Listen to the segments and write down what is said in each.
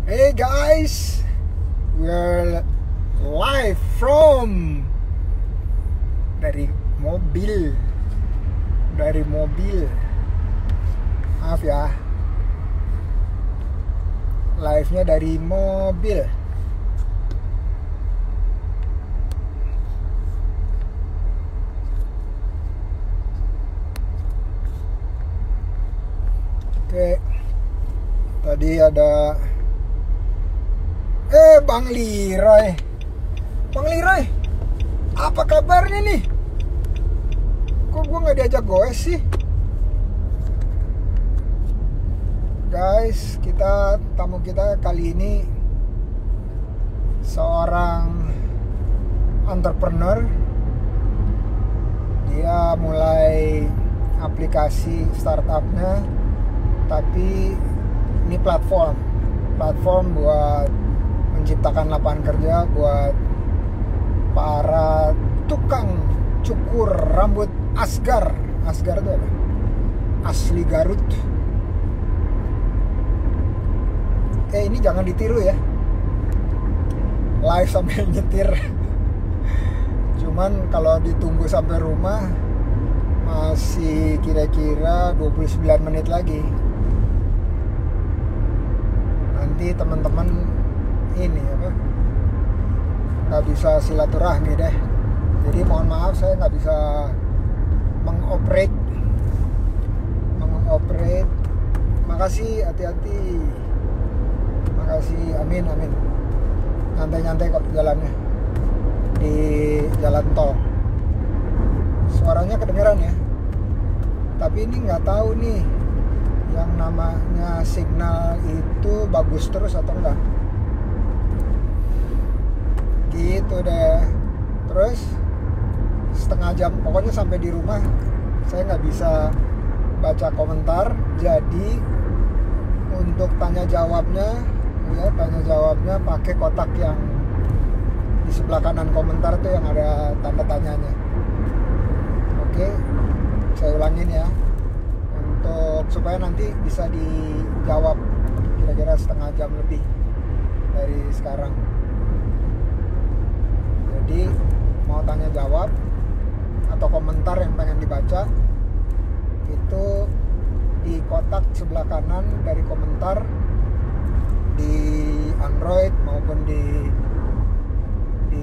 Hey guys, we're live from dari mobil. Maaf ya, live-nya dari mobil. Oke, tadi ada Bang Liroy, apa kabarnya nih? Kok gue nggak diajak goes sih? Guys, tamu kita kali ini seorang entrepreneur. Dia mulai aplikasi startupnya, tapi ini platform buat menciptakan lapangan kerja buat para tukang cukur rambut Asgar itu apa? Asli Garut. Ini jangan ditiru ya, live sambil nyetir. Cuman kalau ditunggu sampai rumah masih kira-kira 29 menit lagi. Nanti teman-teman ini nggak bisa silaturahmi deh. Jadi mohon maaf, saya nggak bisa mengoperate. Makasih, hati-hati. Makasih, amin. Nyantai kok jalannya di jalan tol. Suaranya kedengeran ya. Tapi ini nggak tahu nih yang namanya signal itu bagus terus atau enggak. Gitu deh. Terus setengah jam, pokoknya sampai di rumah saya nggak bisa baca komentar. Jadi untuk tanya jawabnya pakai kotak yang di sebelah kanan komentar tuh yang ada tanda tanyanya. Oke, saya ulangin ya, untuk supaya nanti bisa dijawab kira-kira setengah jam lebih dari sekarang. Jadi mau tanya jawab atau komentar yang pengen dibaca itu di kotak sebelah kanan dari komentar di Android maupun di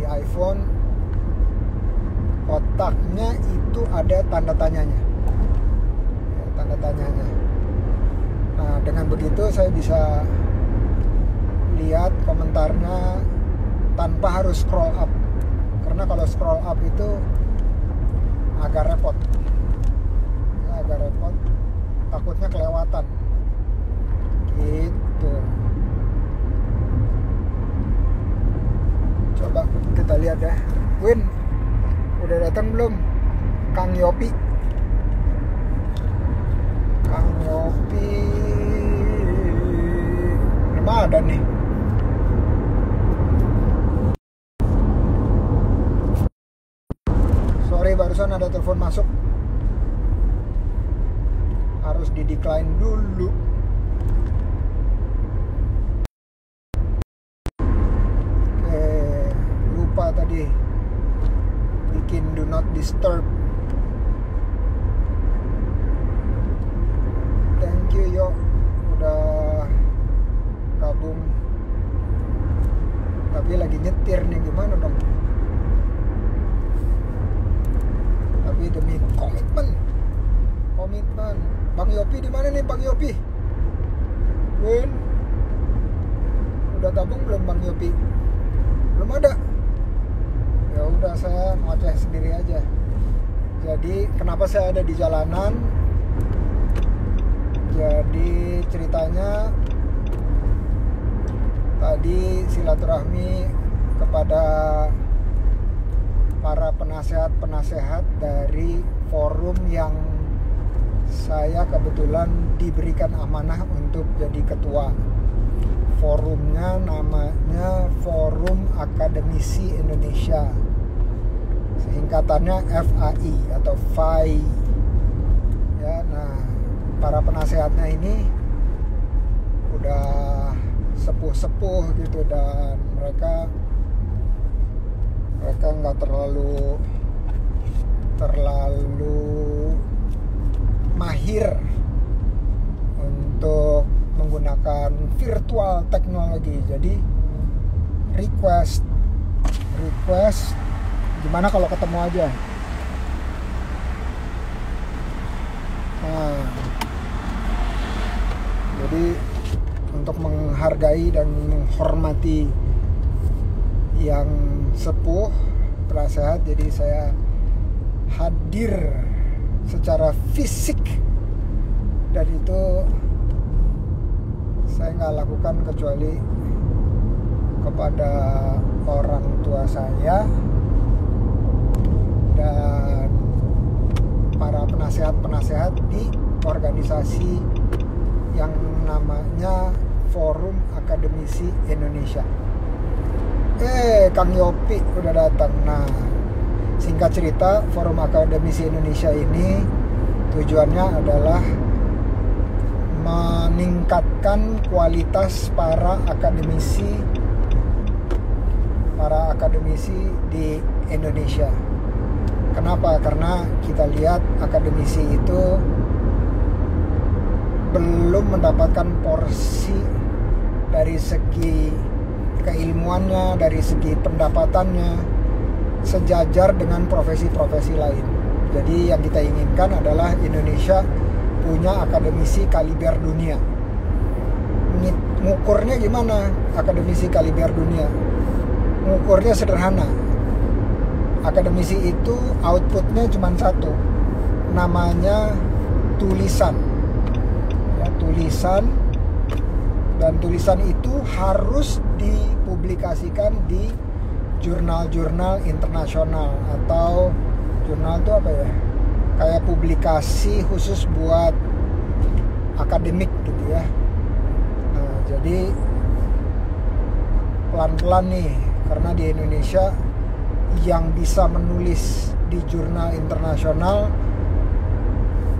iPhone. Kotaknya itu ada tanda tanyanya. Nah, dengan begitu saya bisa lihat komentarnya tanpa harus scroll up. Karena kalau scroll up itu agak repot. Takutnya kelewatan. Gitu. Coba kita lihat ya. Win, udah datang belum Kang Yopi? Belum ada nih. Sorry, barusan ada telepon masuk, harus di decline dulu. Lupa tadi bikin do not disturb. Thank you yo, udah gabung. Tapi lagi nyetir nih, gimana dong? Tapi demi komitmen. Bang Yopi di mana nih Bang Yopi? Win, udah tabung belum Bang Yopi? Belum ada. Ya udah, saya ngoceh sendiri aja. Jadi kenapa saya ada di jalanan? Jadi ceritanya tadi silaturahmi kepada para penasehat dari forum yang saya kebetulan diberikan amanah untuk jadi ketua. Forumnya namanya Forum Akademisi Indonesia, singkatannya FAI atau FAI ya. Nah, para penasehatnya ini udah 10 sepuh-sepuh gitu, dan mereka nggak terlalu mahir untuk menggunakan virtual teknologi. Jadi request gimana kalau ketemu aja. Nah, jadi untuk menghargai dan menghormati yang sepuh, penasehat, jadi saya hadir secara fisik, dan itu saya nggak lakukan kecuali kepada orang tua saya dan para penasehat di organisasi yang namanya Forum Akademisi Indonesia. Kang Yopi udah datang. Nah, singkat cerita, Forum Akademisi Indonesia ini tujuannya adalah meningkatkan kualitas para akademisi di Indonesia. Kenapa? Karena kita lihat akademisi itu belum mendapatkan porsi dari segi keilmuannya, dari segi pendapatannya sejajar dengan profesi-profesi lain. Jadi yang kita inginkan adalah Indonesia punya akademisi kaliber dunia. Ngukurnya gimana akademisi kaliber dunia? Ngukurnya sederhana. Akademisi itu outputnya cuma satu, namanya tulisan. Ya, tulisan, dan tulisan itu harus dipublikasikan di jurnal-jurnal internasional, atau jurnal itu apa ya? Kayak publikasi khusus buat akademik gitu ya. Nah, jadi pelan-pelan nih, karena di Indonesia yang bisa menulis di jurnal internasional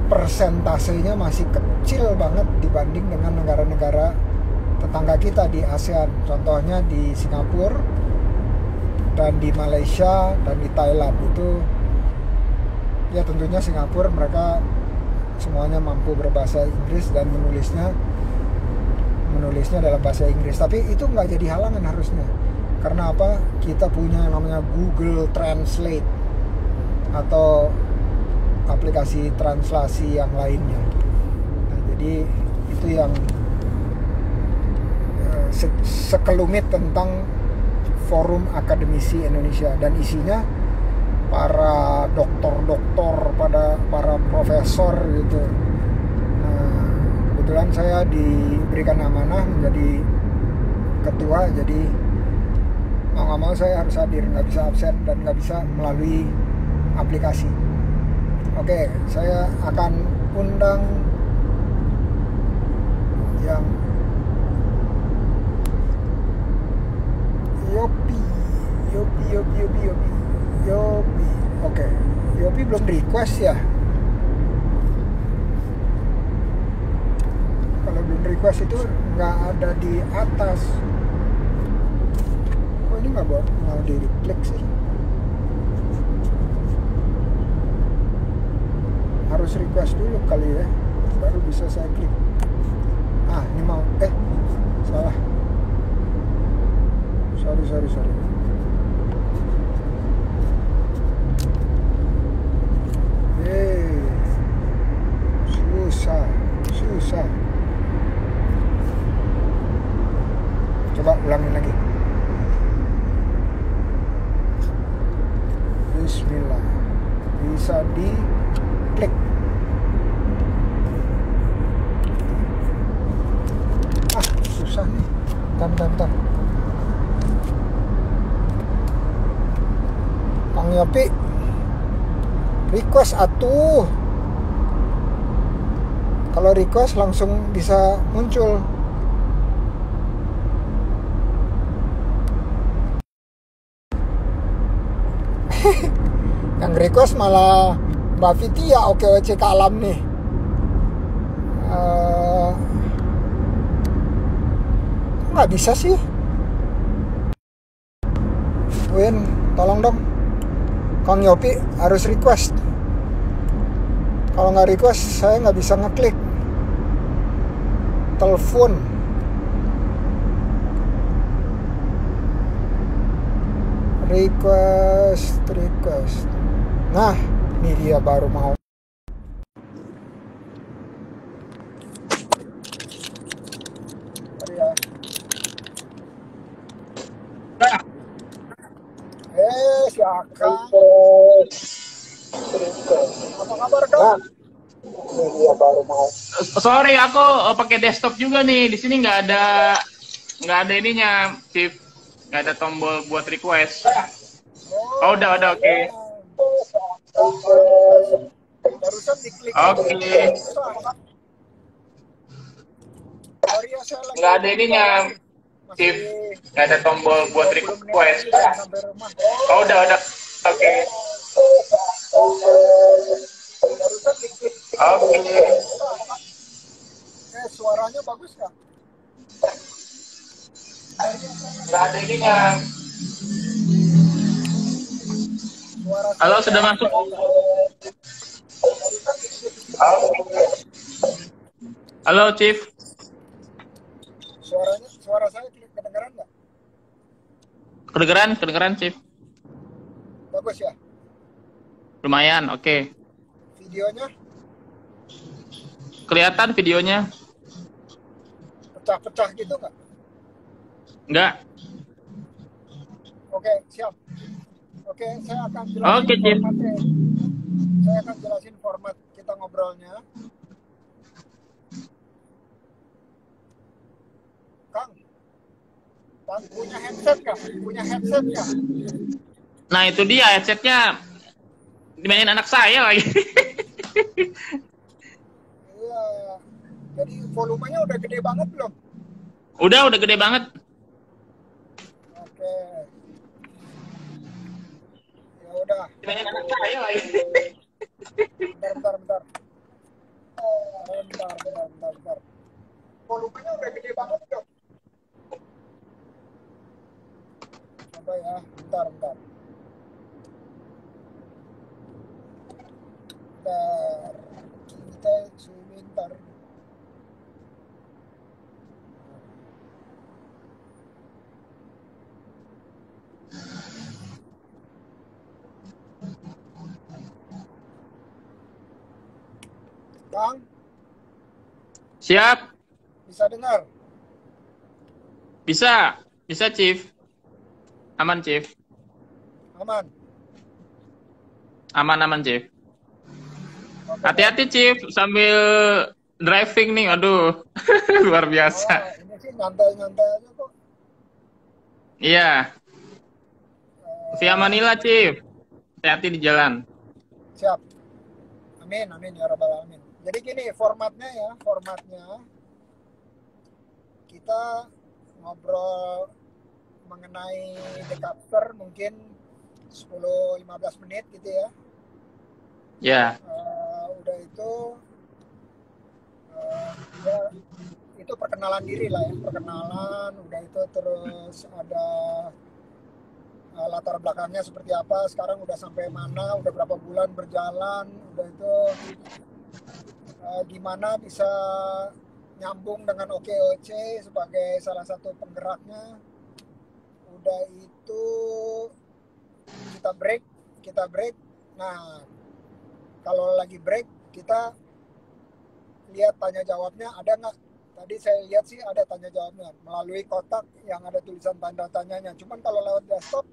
persentasenya masih kecil banget dibanding dengan negara-negara tetangga kita di ASEAN. Contohnya di Singapura dan di Malaysia dan di Thailand. Itu ya tentunya Singapura mereka semuanya mampu berbahasa Inggris dan menulisnya dalam bahasa Inggris. Tapi itu nggak jadi halangan harusnya. Karena apa? Kita punya yang namanya Google Translate atau aplikasi translasi yang lainnya. Nah, jadi itu yang sekelumit tentang Forum Akademisi Indonesia, dan isinya para doktor, para profesor gitu. Nah, kebetulan saya diberikan amanah menjadi ketua, jadi mau nggak mau saya harus hadir, nggak bisa absen dan nggak bisa melalui aplikasi. Oke, saya akan undang yang Yopi. Oke, Yopi belum request ya. Kalau belum request itu nggak ada di atas. Kok ini nggak mau di-klik sih? Harus request dulu kali ya, baru bisa saya klik. Ini mau salah. Sorry. Susah. Coba ulangin lagi. Bismillah. Bisa diklik. Susah nih. Bentar. Kang Yopi, request atuh. Kalau request langsung bisa muncul. Yang request malah Mbak Fitia, OKWC Alam nih. nggak bisa sih? Win, tolong dong. Kang Yopi harus request. Kalau nggak request, saya nggak bisa ngeklik. Telepon. Request. Nah, ini dia baru mau. Si Akang. Apa kabar, Kang? Ini dia baru mau. Sorry, aku pakai desktop juga nih. Di sini nggak ada ininya, Chief. Nggak ada tombol buat request. Oh, udah oke. Barusan diklik. Oke. Sorry ya, saya lagi Nggak ada ininya, Chief. Nggak ada tombol buat request. Oh, udah oke. Barusan diklik. Oke. Suaranya bagus nggak? Nggak ada ininya. Halo, sudah masuk. Halo, Chief. Suara saya kedengeran nggak? Kedengeran, Chief. Bagus ya? Lumayan, oke. Videonya? Kelihatan videonya? Pecah-pecah gitu nggak? Nggak. Oke, siap. Oke, saya akan jelasin formatnya. Saya akan jelasin format kita ngobrolnya. Kang, punya headset nggak? Nah, itu dia headsetnya dimainin anak saya lagi. Iya. Jadi volumenya udah gede banget belum? Udah gede banget. Oke. Ya udah. Dimainin anak saya lagi. Bentar. Volumenya udah gede banget belum? Coba ya, bentar. Kita sebentar. Kang? Siap. Bisa dengar? Bisa, Chief. Aman, Chief. Aman, Chief. Hati-hati, Chief, sambil driving nih. Aduh, luar biasa. Ini sih nyantai-nyantai aja kok. Iya. Via Manila, Chief. Hati-hati di jalan. Siap. Amin ya rabbal alamin. Jadi gini formatnya kita ngobrol mengenai Decapster mungkin 10-15 menit gitu ya. Ya. Udah itu ya itu perkenalan diri lah ya, udah itu terus ada latar belakangnya seperti apa, sekarang udah sampai mana, udah berapa bulan berjalan, udah itu gimana bisa nyambung dengan OKOC sebagai salah satu penggeraknya. Udah itu kita break. Nah, kalau lagi break kita lihat tanya jawabnya ada nggak? Tadi saya lihat sih ada tanya jawabnya melalui kotak yang ada tulisan tanda tanyanya. Cuman kalau lewat desktop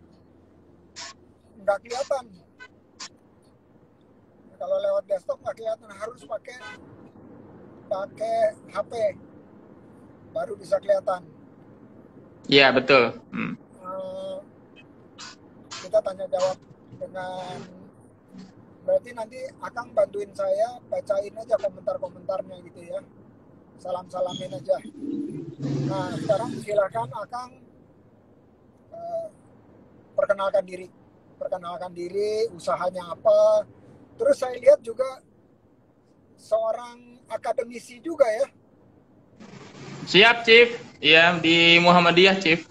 nggak kelihatan. Kalau lewat desktop nggak kelihatan, harus pakai HP baru bisa kelihatan. Iya, betul. Kita tanya jawab dengan, berarti nanti Akang bantuin saya bacain aja komentar-komentarnya gitu ya, salam-salamin aja. Nah sekarang silakan Akang perkenalkan diri, usahanya apa. Terus saya lihat juga seorang akademisi juga ya. Siap, Chief. Iya, di Muhammadiyah, Chief.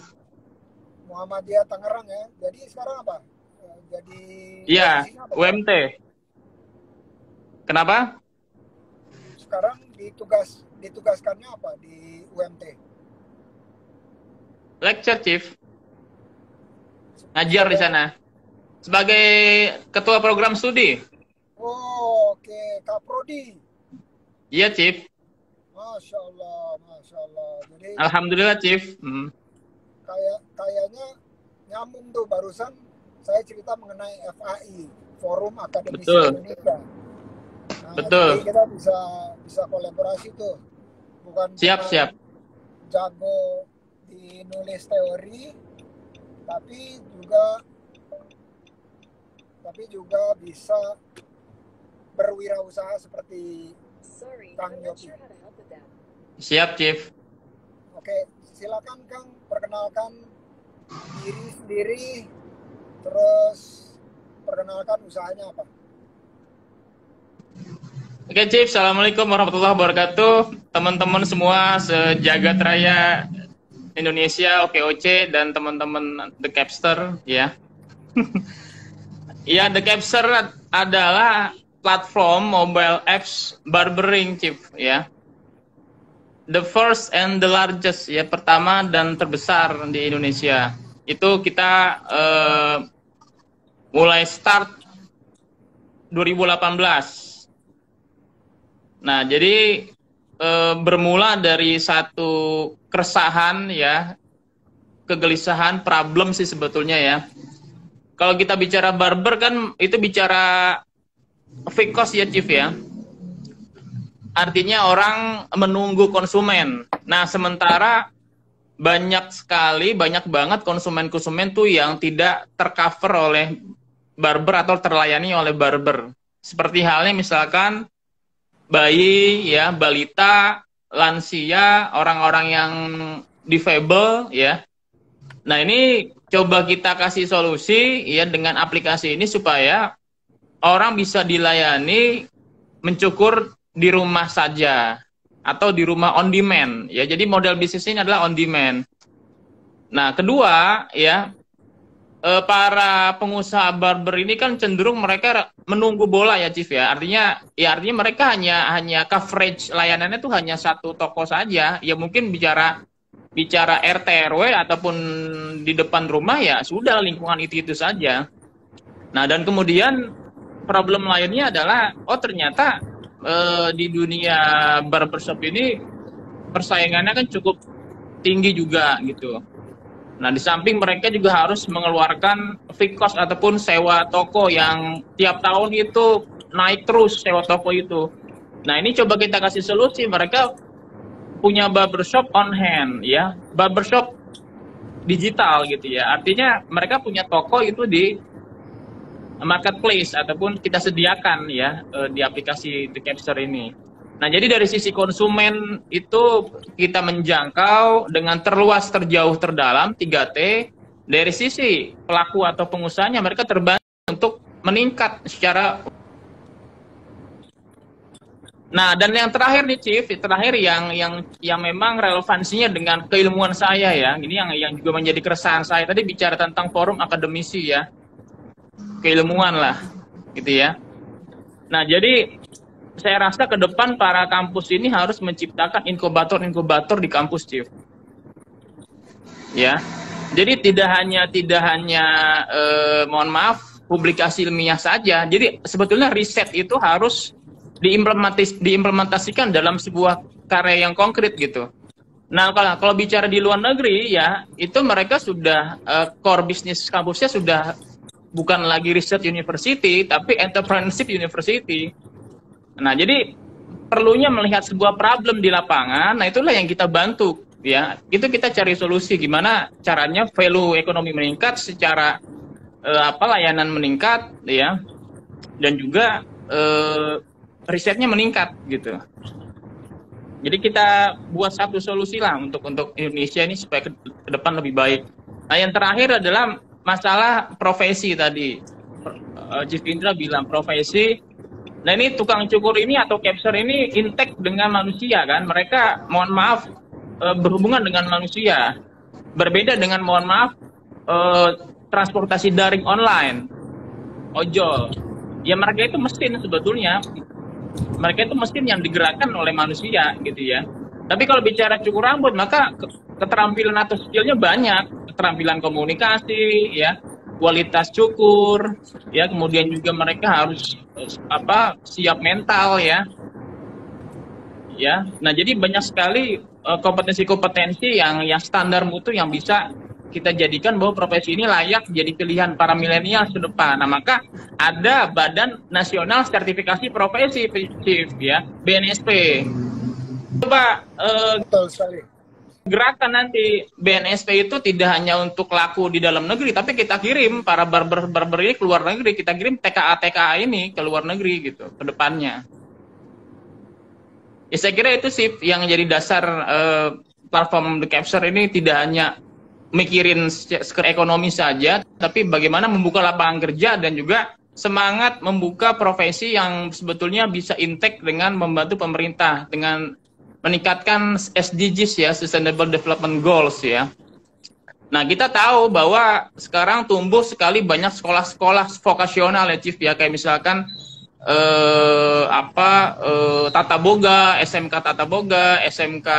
Muhammadiyah Tangerang ya. Jadi sekarang apa? Jadi Iya, posisinya apa? UMT. Kenapa? Sekarang ditugaskannya apa di UMT? Lecture, Chief. Ngajar di sana. Sebagai ketua program studi. Oh, oke. Kaprodi. Iya, Chief. Masya Allah, Masya Allah. Jadi Alhamdulillah, Chief. kayaknya nyambung tuh barusan saya cerita mengenai FAI, Forum Akademisi Betul. Indonesia. Nah, Betul. jadi kita bisa kolaborasi tuh. Bukan Siap, cuma siap. jago di nulis teori, tapi juga bisa berwirausaha seperti Kang Yopi. Siap, Chief. Oke, silakan Kang, perkenalkan diri sendiri, terus perkenalkan usahanya apa. Oke, Chief. Assalamualaikum warahmatullahi wabarakatuh. Teman-teman semua sejagat raya Indonesia, OKOC, dan teman-teman The Capster, ya. Ya, The Capster adalah platform mobile apps barbering, Chief, ya. The first and the largest, ya, pertama dan terbesar di Indonesia. Itu kita mulai start 2018. Nah, jadi bermula dari satu keresahan, ya, kegelisahan, problem sih sebetulnya, ya. Kalau kita bicara barber kan itu bicara fixed cost, ya, Chief, ya. Artinya orang menunggu konsumen. Nah, sementara banyak banget konsumen-konsumen tuh yang tidak tercover oleh barber atau terlayani oleh barber. Seperti halnya misalkan bayi, ya, balita, lansia, orang-orang yang difabel, ya. Nah, ini coba kita kasih solusi, ya, dengan aplikasi ini supaya orang bisa dilayani mencukur di rumah saja atau di rumah on demand, ya. Jadi model bisnis ini adalah on demand. Nah, kedua, ya, para pengusaha barber ini kan cenderung mereka menunggu bola, ya, Chief, ya. Artinya mereka hanya coverage layanannya tuh hanya satu toko saja. Ya mungkin bicara RT RW ataupun di depan rumah, ya sudah lingkungan itu saja. Nah, dan kemudian problem lainnya adalah ternyata di dunia barbershop ini persaingannya kan cukup tinggi juga gitu. Nah, di samping mereka juga harus mengeluarkan fixed cost ataupun sewa toko yang tiap tahun itu naik terus sewa toko itu. Nah, ini coba kita kasih solusi. Mereka punya barbershop on hand, ya, barbershop digital gitu, ya. Artinya mereka punya toko itu di marketplace ataupun kita sediakan, ya, di aplikasi The Capster ini. Nah, jadi dari sisi konsumen itu kita menjangkau dengan terluas, terjauh, terdalam, 3T. Dari sisi pelaku atau pengusahanya, mereka terbantu untuk meningkat secara. Nah, dan yang terakhir nih, Chief, terakhir yang memang relevansinya dengan keilmuan saya, ya. Ini yang juga menjadi keresahan saya. Tadi bicara tentang forum akademisi, ya. Keilmuan lah, gitu, ya. Nah, jadi saya rasa ke depan para kampus ini harus menciptakan inkubator di kampus, Chief. Ya. Jadi tidak hanya mohon maaf, publikasi ilmiah saja. Jadi sebetulnya riset itu harus diimplementasikan dalam sebuah karya yang konkret gitu. Nah, kalau bicara di luar negeri, ya, itu mereka sudah core bisnis kampusnya sudah bukan lagi research university, tapi entrepreneurship university. Nah, jadi perlunya melihat sebuah problem di lapangan. Nah, itulah yang kita bantu, ya. Itu kita cari solusi gimana caranya value ekonomi meningkat secara layanan meningkat, ya. Dan juga risetnya meningkat gitu. Jadi kita buat satu solusi lah untuk Indonesia ini supaya ke depan lebih baik. Nah, yang terakhir adalah masalah profesi tadi. Chief Indra bilang profesi. Nah, ini tukang cukur ini atau capser ini intek dengan manusia kan. Mereka mohon maaf berhubungan dengan manusia. Berbeda dengan, mohon maaf, transportasi daring online, ojol. Ya mereka itu mesin sebetulnya. Mereka itu mesin yang digerakkan oleh manusia gitu ya. Tapi kalau bicara cukur rambut, maka keterampilan atau skillnya banyak. Keterampilan komunikasi, ya, kualitas cukur, ya, kemudian juga mereka harus siap mental, ya. Ya, nah jadi banyak sekali kompetensi-kompetensi yang standar mutu yang bisa kita jadikan bahwa profesi ini layak jadi pilihan para milenial ke depan. Nah, maka ada Badan Nasional Sertifikasi Profesi, Chief, ya, BNSP. Coba Betul sekali. gerakan nanti BNSP itu tidak hanya untuk laku di dalam negeri, tapi kita kirim para barber ini ke luar negeri, kita kirim TKA ini ke luar negeri gitu ke depannya. Ya, saya kira itu sih yang jadi dasar platform The Capture ini, tidak hanya mikirin sekedar ekonomi saja, tapi bagaimana membuka lapangan kerja dan juga semangat membuka profesi yang sebetulnya bisa intake dengan membantu pemerintah dengan meningkatkan SDGs, ya, Sustainable Development Goals, ya. Nah, kita tahu bahwa sekarang tumbuh sekali banyak sekolah-sekolah vokasional, ya, Chief, ya, kayak misalkan Tata Boga, SMK Tata Boga, SMK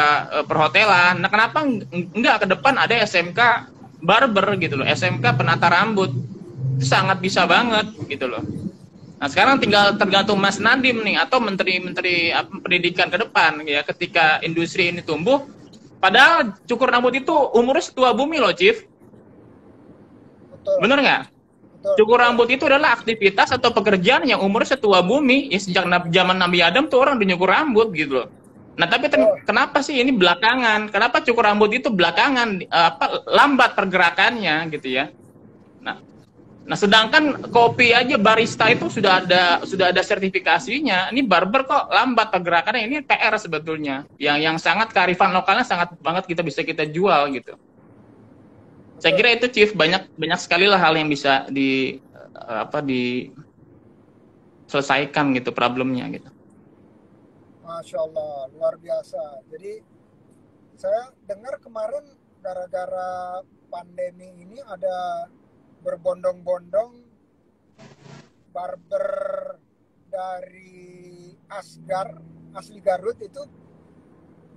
perhotelan. Nah, kenapa enggak ke depan ada SMK barber gitu loh, SMK penata rambut. Sangat bisa banget gitu loh. Nah, sekarang tinggal tergantung Mas Nadiem nih atau menteri-menteri pendidikan ke depan, ya, ketika industri ini tumbuh. Padahal cukur rambut itu umurnya setua bumi loh, Chief. Betul. Bener nggak? Cukur rambut itu adalah aktivitas atau pekerjaan yang umurnya setua bumi. Ya, sejak zaman Nabi Adam tuh orang udah nyukur rambut gitu loh. Nah, tapi kenapa sih ini belakangan? Kenapa cukur rambut itu belakangan lambat pergerakannya gitu ya? Nah, sedangkan kopi aja barista itu sudah ada sertifikasinya. Ini barber kok lambat pergerakannya. Ini PR sebetulnya. Yang sangat kearifan lokalnya sangat banget kita jual gitu. Saya kira itu, Chief, banyak sekali lah hal yang bisa diselesaikan gitu problemnya gitu. Masya Allah, luar biasa. Jadi saya dengar kemarin gara-gara pandemi ini ada berbondong-bondong barber dari asli Garut itu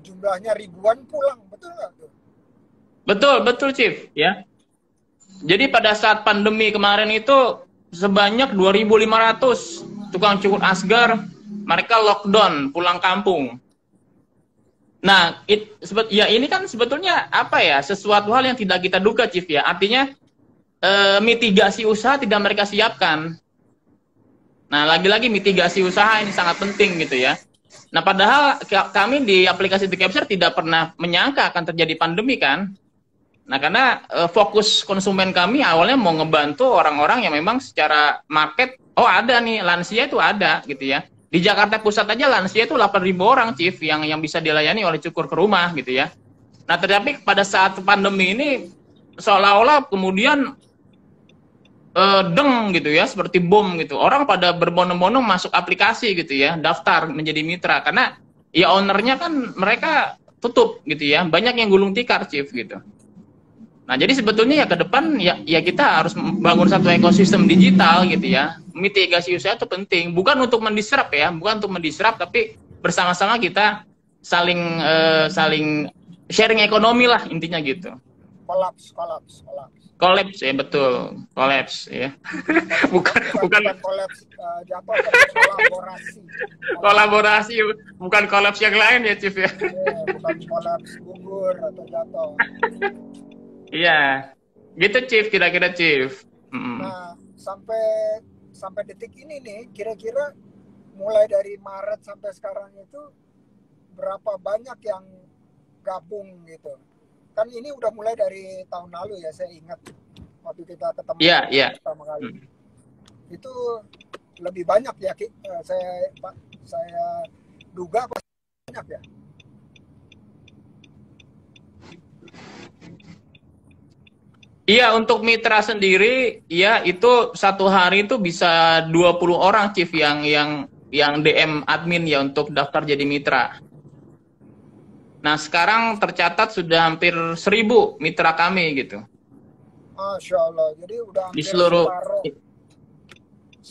jumlahnya ribuan pulang, betul nggak tuh? Betul, Chief, ya. Jadi pada saat pandemi kemarin itu sebanyak 2.500 tukang cukur asgar mereka lockdown pulang kampung. Nah, ini kan sebetulnya sesuatu hal yang tidak kita duga, Chief, ya. Artinya mitigasi usaha tidak mereka siapkan. Nah, lagi-lagi mitigasi usaha ini sangat penting gitu ya. Nah, padahal kami di aplikasi The Capture tidak pernah menyangka akan terjadi pandemi kan. Nah, karena fokus konsumen kami awalnya mau ngebantu orang-orang yang memang secara market, ada nih, lansia itu ada gitu ya. Di Jakarta Pusat aja lansia itu 8.000 orang, Chief, yang bisa dilayani oleh cukur ke rumah gitu ya. Nah, tetapi pada saat pandemi ini seolah-olah kemudian gitu ya, seperti bom gitu. Orang pada berbondong-bondong masuk aplikasi gitu ya, daftar menjadi mitra. Karena ya ownernya kan mereka tutup gitu ya. Banyak yang gulung tikar, Chief, gitu. Nah, jadi sebetulnya ya ke depan ya kita harus membangun satu ekosistem digital gitu ya. Mitigasi usaha itu penting, bukan untuk mendisrupt ya, bukan untuk mendisrupt, tapi bersama-sama kita saling sharing ekonomi lah intinya gitu. Kolaps ya, betul, kolaps ya. bukan kolaps jatuh, kolaborasi, bukan kolaps yang lain ya, Chief ya. Bukan kolaps gugur atau jatuh. Iya, gitu, Chief, kira-kira, Chief. Nah, sampai detik ini nih, kira-kira mulai dari Maret sampai sekarang itu berapa banyak yang gabung gitu? Kan ini udah mulai dari tahun lalu ya, saya ingat waktu kita ketemu pertama kali. Itu lebih banyak ya, saya duga pasti banyak ya. Iya, untuk mitra sendiri ya itu satu hari itu bisa 20 orang, Chief, yang DM admin ya untuk daftar jadi mitra. Nah, sekarang tercatat sudah hampir 1.000 mitra kami gitu. Masya Allah. Jadi udah Di hampir seluruh, separuh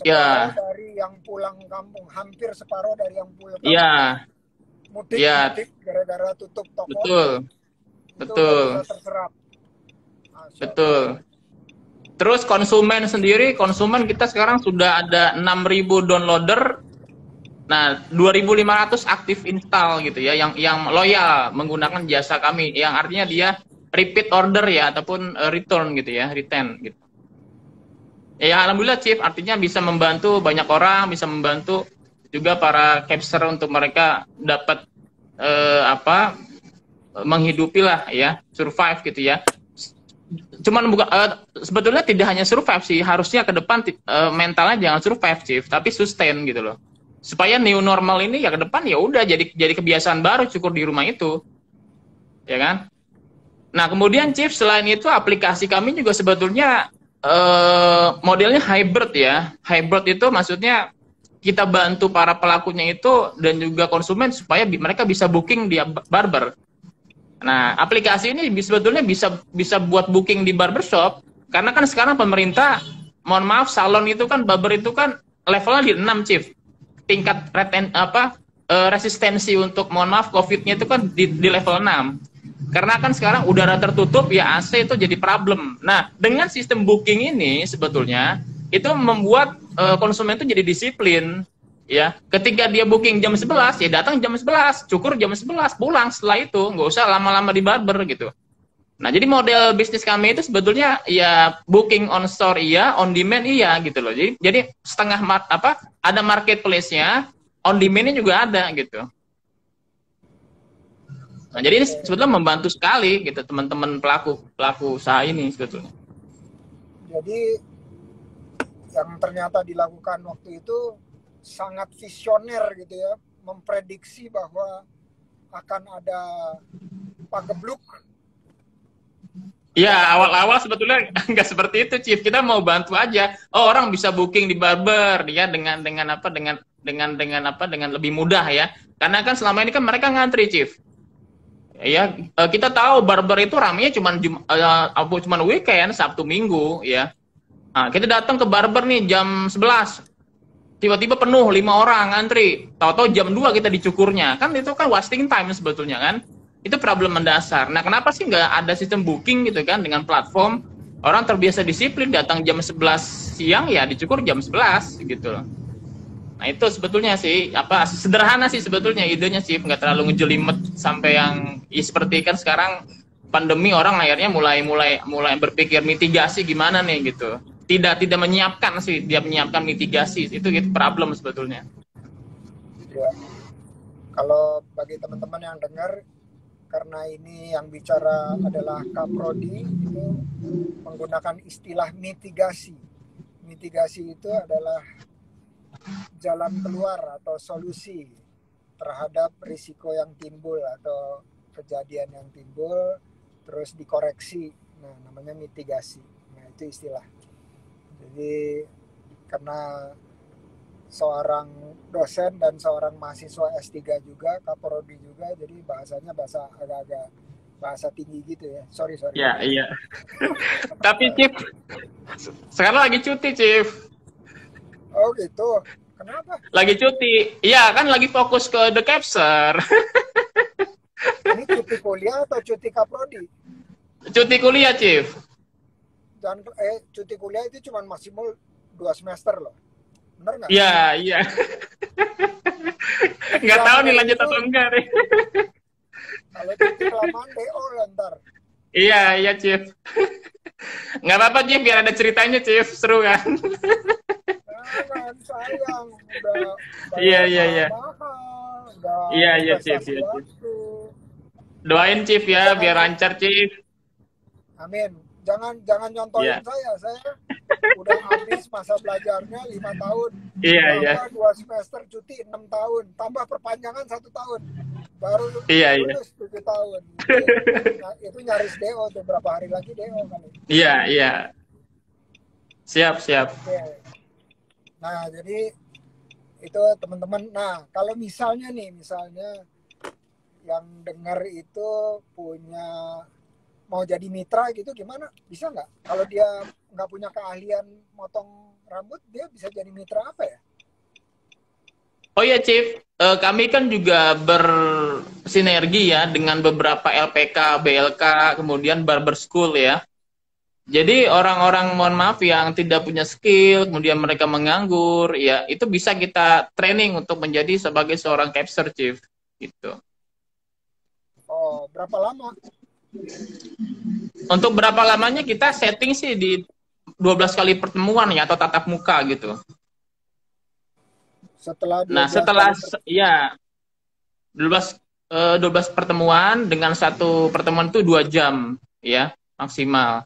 ya, dari yang pulang kampung, hampir separuh dari yang pulang kampung. ya, ya, Mudik gara-gara tutup toko. betul, Itu udah bisa betul, terserap. Masya Allah. betul. Terus konsumen sendiri, konsumen kita sekarang sudah ada 6.000 downloader. Nah, 2.500 aktif install gitu ya, yang loyal menggunakan jasa kami, yang artinya dia repeat order ya, ataupun return gitu ya, return gitu. Ya, alhamdulillah Chief, artinya bisa membantu banyak orang, bisa membantu juga para capser untuk mereka dapat menghidupi lah ya, survive gitu ya. Cuman bukan sebetulnya tidak hanya survive sih, harusnya ke depan mentalnya jangan survive Chief, tapi sustain gitu loh. Supaya new normal ini ya ke depan ya udah jadi kebiasaan baru cukur di rumah itu. Ya kan? Nah, kemudian Chief, selain itu aplikasi kami juga sebetulnya modelnya hybrid ya. Hybrid itu maksudnya kita bantu para pelakunya itu dan juga konsumen supaya mereka bisa booking di barber. Nah, aplikasi ini sebetulnya bisa buat booking di barbershop, karena kan sekarang pemerintah, mohon maaf, salon itu kan, barber itu kan levelnya di 6 Chief. Tingkat resistensi untuk, mohon maaf, COVID-nya itu kan di level 6. Karena kan sekarang udara tertutup, ya AC itu jadi problem. Nah, dengan sistem booking ini sebetulnya itu membuat konsumen itu jadi disiplin. Ya, ketika dia booking jam 11, ya datang jam 11, cukur jam 11, pulang setelah itu, nggak usah lama-lama di barber gitu. Nah, jadi model bisnis kami itu sebetulnya ya booking on store iya, on demand iya gitu loh. Jadi setengah ada marketplace-nya, on demand-nya juga ada gitu. Nah, jadi ini sebetulnya membantu sekali gitu teman-teman pelaku usaha ini sebetulnya. Jadi yang ternyata dilakukan waktu itu sangat visioner gitu ya, memprediksi bahwa akan ada pagebluk. Ya, awal-awal sebetulnya nggak seperti itu, Chief. Kita mau bantu aja. Oh, orang bisa booking di barber ya dengan lebih mudah ya. Karena kan selama ini kan mereka ngantri, Chief. Ya, kita tahu barber itu ramenya cuma weekend, Sabtu Minggu ya. Nah, kita datang ke barber nih jam 11. Tiba-tiba penuh 5 orang ngantri, tahu-tahu jam 2 kita dicukurnya, kan itu kan wasting time sebetulnya kan, itu problem mendasar. Nah, kenapa sih nggak ada sistem booking gitu kan, dengan platform orang terbiasa disiplin datang jam 11 siang ya dicukur jam 11 gitu loh. Nah, itu sebetulnya sih sederhana sih sebetulnya idenya sih, nggak terlalu ngejelimet sampai yang seperti kan sekarang pandemi, orang akhirnya mulai berpikir mitigasi gimana nih gitu. Tidak menyiapkan sih, dia menyiapkan mitigasi, itu problem sebetulnya. Ya. Kalau bagi teman-teman yang dengar, karena ini yang bicara adalah Kaprodi, itu menggunakan istilah mitigasi. Mitigasi itu adalah jalan keluar atau solusi terhadap risiko yang timbul atau kejadian yang timbul, terus dikoreksi. Nah, namanya mitigasi. Nah, itu istilah. Jadi karena seorang dosen dan seorang mahasiswa S3 juga, Kaprodi juga, jadi bahasanya agak-agak bahasa tinggi gitu ya. Sorry. Ya, iya. Tapi Chief, sekarang lagi cuti, Chief. Oh gitu. Kenapa? Lagi cuti. Iya, kan lagi fokus ke The Capser. Ini cuti kuliah atau cuti Kaprodi? Cuti kuliah, Chief. Dan cuti kuliah itu cuma maksimal 2 semester loh. Bener nggak? Iya. Nggak tahu nih lanjut atau enggak nih. Kalau cuti kelamaan DO ntar. Iya, Chief. Nggak apa-apa, Chief, biar ada ceritanya, Chief. Seru kan? Jangan, sayang. Udah Iya. Iya, Chief. Doain, Chief, ya, biar lancar, Chief. Amin. Jangan nyontohin saya udah habis masa belajarnya 5 tahun. Iya. 2 semester cuti 6 tahun, tambah perpanjangan 1 tahun. Baru lulus 7 tahun. Nah, itu nyaris DO tuh, berapa hari lagi DO kali. Iya. Siap. Oke. Nah, jadi itu teman-teman. Nah, kalau misalnya yang dengar itu punya mau jadi mitra gitu gimana? Bisa nggak? Kalau dia nggak punya keahlian motong rambut, dia bisa jadi mitra apa ya? Oh ya, Chief. Kami kan juga bersinergi ya dengan beberapa LPK, BLK, kemudian barber school ya. Jadi orang-orang, mohon maaf, yang tidak punya skill, kemudian mereka menganggur, ya itu bisa kita training untuk menjadi sebagai seorang capster, Chief. Gitu. Oh, berapa lama? Untuk berapa lamanya kita setting sih di 12 kali pertemuan ya, atau tatap muka gitu. Setelah Nah, 12 setelah kali ya 12 pertemuan, dengan satu pertemuan itu 2 jam ya maksimal.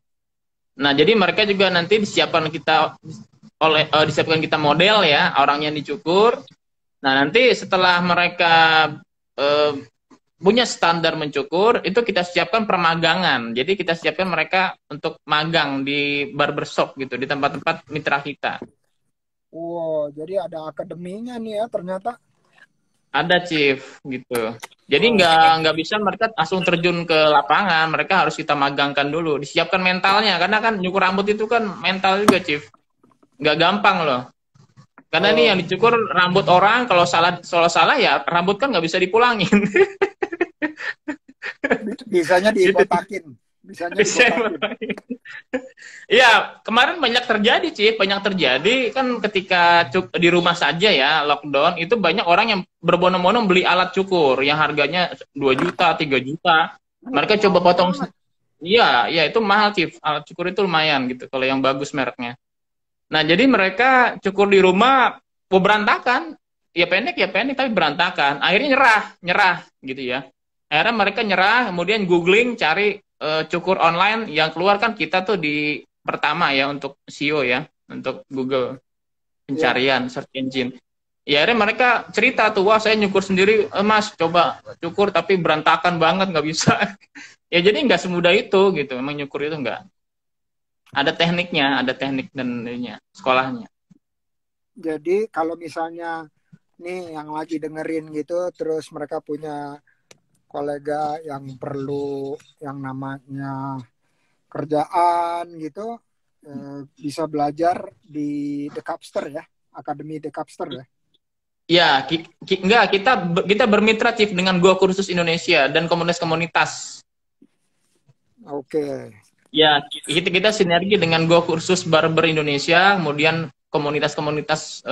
Nah, jadi mereka juga nanti disiapkan kita model ya, orang yang dicukur. Nah, nanti setelah mereka eh, punya standar mencukur, itu kita siapkan permagangan. Jadi kita siapkan mereka untuk magang di barbershop gitu, di tempat-tempat mitra kita. wow, jadi ada akademinya nih ya ternyata. Ada, Chief, gitu. Jadi Wah, nggak bisa mereka langsung terjun ke lapangan, mereka harus kita magangkan dulu, disiapkan mentalnya, karena kan nyukur rambut itu kan mental juga, Chief. Nggak gampang loh. Karena nih oh, yang dicukur rambut orang, kalau salah ya rambut kan nggak bisa dipulangin. bisanya Gitu. dibotakin. Bisanya dibotakin. Iya, kemarin banyak terjadi, Cip. Banyak terjadi kan ketika di rumah saja ya, lockdown, itu banyak orang yang berbondong-bondong beli alat cukur yang harganya 2 juta, 3 juta. Mereka coba Mahal potong. banget. Iya, iya itu mahal, Cip. Alat cukur itu lumayan gitu kalau yang bagus mereknya. Nah, jadi mereka cukur di rumah, berantakan. Ya pendek tapi berantakan. Akhirnya nyerah, nyerah gitu ya. Akhirnya mereka nyerah, kemudian googling cari cukur online, yang keluar kan kita tuh di pertama ya untuk SEO ya, untuk Google Iya. pencarian search engine. Ya akhirnya mereka cerita tuh, wah saya nyukur sendiri, Mas coba cukur tapi berantakan banget, nggak bisa. Ya jadi nggak semudah itu gitu, memang nyukur itu nggak. Ada tekniknya, ada teknik dan ininya, sekolahnya. Jadi kalau misalnya nih yang lagi dengerin gitu, terus mereka punya kolega yang perlu yang namanya kerjaan gitu, bisa belajar di The Capster ya, Akademi The Capster ya. Ya, enggak, kita bermitra, Chief, dengan Gua Kursus Indonesia dan komunitas-komunitas. Oke. Ya, kita sinergi dengan Gua Kursus Barber Indonesia, kemudian komunitas-komunitas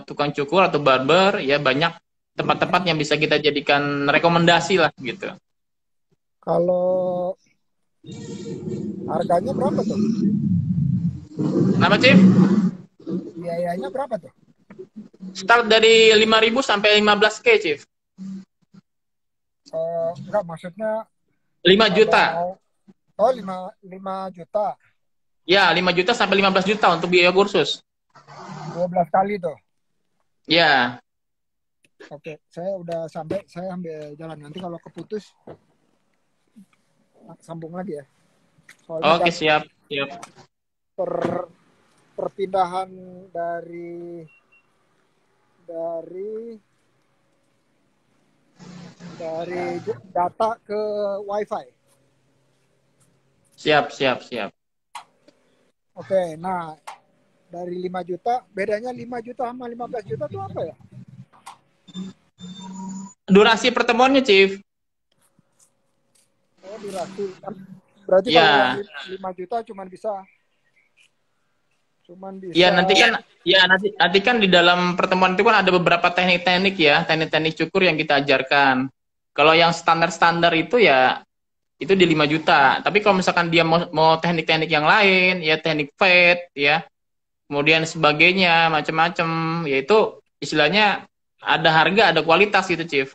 tukang cukur atau barber, ya banyak tempat-tempat yang bisa kita jadikan rekomendasi lah gitu. Kalau harganya berapa tuh? Nama, Chief? Biayanya berapa tuh? Start dari 5.000 sampai 15K, Chief. Enggak, maksudnya 5 kalau juta. mau, oh 5 juta, Ya, 5 juta sampai 15 juta untuk biaya kursus. 12 kali tuh. Ya. Oke, saya udah sampai, saya ambil jalan. Nanti kalau keputus, sambung lagi ya. Soalnya Oke, kan siap, siap. perpindahan dari data ke WiFi. Siap, siap, siap. Oke, nah dari 5 juta, bedanya 5 juta sama 15 juta itu apa ya? Durasi pertemuannya, Chief. Oh, durasi. Berarti kalau Ya. yang 5 juta cuman bisa Ya, nanti kan di dalam pertemuan itu kan ada beberapa teknik-teknik ya, teknik-teknik cukur yang kita ajarkan. Kalau yang standar-standar itu ya itu di 5 juta. Tapi kalau misalkan dia mau teknik-teknik yang lain, ya teknik fade ya, kemudian sebagainya, macam-macam, yaitu istilahnya ada harga, ada kualitas gitu, Chief.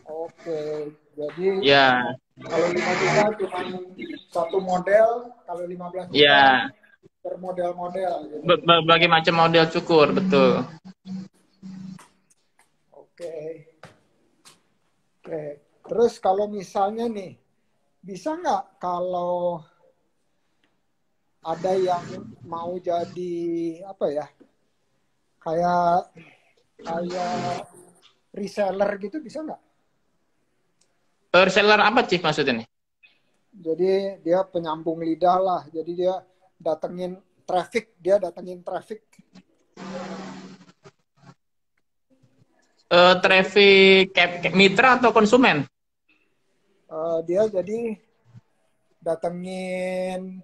Oke, jadi Ya, kalau 5 juta cuma satu model, kalau 15 juta ya, bermodel-model gitu. berbagai macam model cukur, betul. Oke. Oke. Terus kalau misalnya nih, bisa nggak kalau ada yang mau jadi apa ya? Kayak reseller gitu bisa nggak? Reseller apa Chief maksudnya nih? Jadi dia penyambung lidah lah. Jadi dia datengin traffic. Traffic mitra atau konsumen? Dia jadi datengin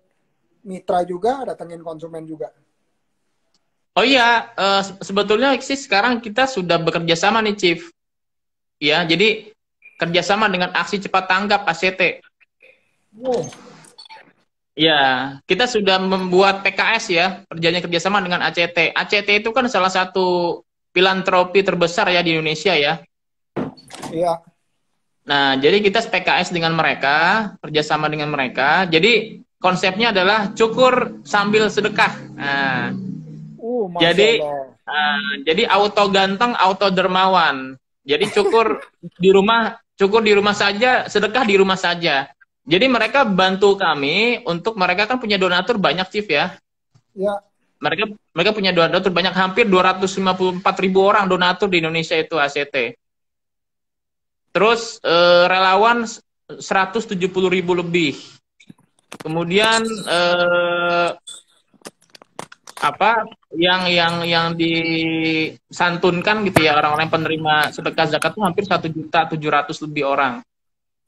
mitra juga, datengin konsumen juga. Oh iya, sebetulnya sih sekarang kita sudah bekerja sama nih Chief. Ya, jadi kerjasama dengan Aksi Cepat Tanggap ACT. Wow. Ya, kita sudah membuat PKS ya, perjanjian kerjasama dengan ACT. ACT itu kan salah satu filantropi terbesar ya di Indonesia ya. Iya. Nah, jadi kita PKS dengan mereka, kerjasama dengan mereka. Jadi konsepnya adalah cukur sambil sedekah. Nah, Masya jadi Allah. jadi auto ganteng, auto dermawan. Jadi cukur di rumah saja, sedekah di rumah saja. Jadi mereka bantu kami untuk mereka kan punya donatur banyak Chief ya. Ya. Mereka punya donatur banyak, hampir 254.000 orang donatur di Indonesia itu ACT. Terus relawan 170.000 lebih. Kemudian yang disantunkan gitu ya, orang-orang penerima sedekah zakat itu hampir 1.700.000 lebih orang.